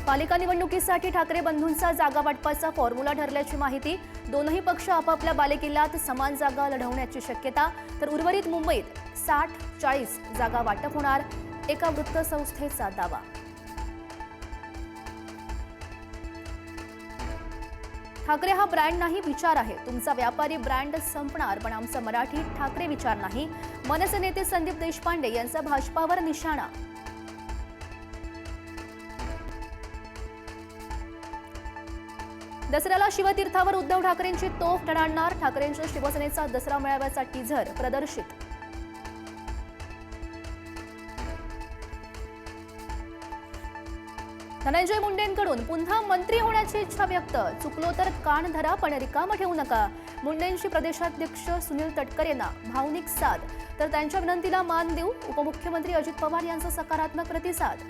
पालिका निवडणुकीसाठी ठाकरे बंधूंचा जागा वाटपाचा फॉर्म्युला ठरल्याची माहिती। दोनही पक्ष आपापल्या बालेकिल्ल्यात समान जागा लढवण्याची शक्यता। तर उर्वरित मुंबईत 60-40 जागा वाटप होणार, एका वृत्तसंस्थेचा दावा। ठाकरे हा ब्रँड नाही, विचार आहे। तुमचा व्यापारी ब्रँड संपणार, पण आमचा मराठी ठाकरे विचार नाही। मनसे नेते संदीप देशपांडे यांचा भाजपावर निशाणा। दसऱ्याला शिवतीर्थावर उद्धव ठाकरेंची तोफ ठणाणणार। ठाकरेंच्या शिवसेनेचा दसरा मेळाव्याचा टीझर प्रदर्शित। धनंजय मुंडेंकडून पुन्हा मंत्री होण्याची इच्छा व्यक्त। चुकलो तर कान धरा, पण रिकामं ठेवू नका। मुंडेंची प्रदेशाध्यक्ष सुनील तटकरे यांना भावनिक साथ, तर त्यांच्या विनंतीला मान देऊ उपमुख्यमंत्री अजित पवार यांचा सकारात्मक प्रतिसाद।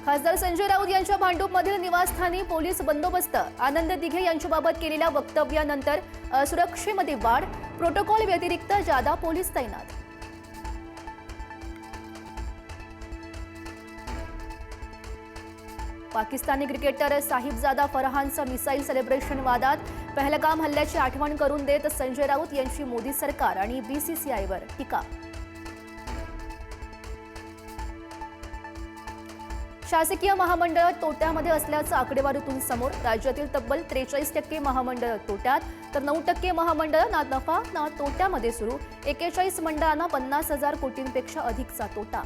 खासदार संजय राऊत यांच्या भांडूपमधील निवासस्थानी पोलीस बंदोबस्त। आनंद दिघे यांच्याबाबत केलेल्या वक्तव्यानंतर सुरक्षेमध्ये वाढ, प्रोटोकॉल व्यतिरिक्त जादा पोलीस तैनात। पाकिस्तानी क्रिकेटर साहिबजादा फरहानचं मिसाईल सेलिब्रेशन वादात। पहलगाम हल्ल्याची आठवण करून देत संजय राऊत यांची मोदी सरकार आणि बीसीसीआयवर टीका। शासकीय महामंडळ तोट्यामध्ये असल्याचं आकडेवारीतून समोर। राज्यातील तब्बल 43% महामंडळ तोट्यात, तर 9% महामंडळ ना नफा ना तोट्यामध्ये सुरू। 41 मंडळांना 50,000 कोटींपेक्षा अधिकचा तोटा।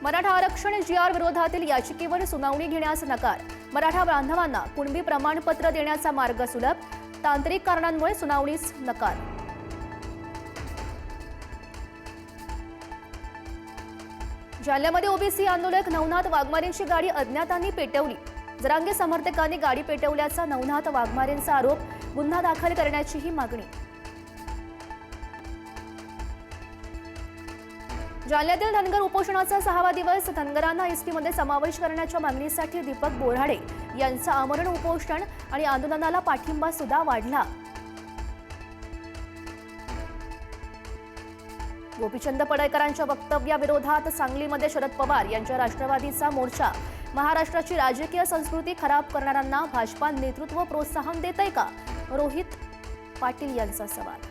मराठा आरक्षण जीआर विरोधातील याचिकेवर सुनावणी घेण्यास नकार। मराठा बांधवांना कुणबी प्रमाणपत्र देण्याचा मार्ग सुलभ, तांत्रिक कारणांमुळे सुनावणीस नकार। जालन्यामध्ये ओबीसी आंदोलक नवनाथ वाघमारेंची गाडी अज्ञातांनी पेटवली। जरांगे समर्थकांनी गाडी पेटवल्याचा नवनाथ वाघमारेंचा आरोप, गुन्हा दाखल करण्याचीही मागणी। जालन्यातील धनगर उपोषणाचा 6वा दिवस। धनगरांना एसटीमध्ये समावेश करण्याच्या मागणीसाठी दीपक बोऱ्हाडे यांचं आमरण उपोषण आणि आंदोलनाला पाठिंबा सुद्धा वाढला। गोपीचंद पडळकरांच्या वक्तव्याविरोधात सांगलीमध्ये शरद पवार यांच्या राष्ट्रवादीचा मोर्चा। महाराष्ट्राची राजकीय संस्कृती खराब करणाऱ्यांना भाजपा नेतृत्व प्रोत्साहन देतंय का? रोहित पाटील यांचा सवाल।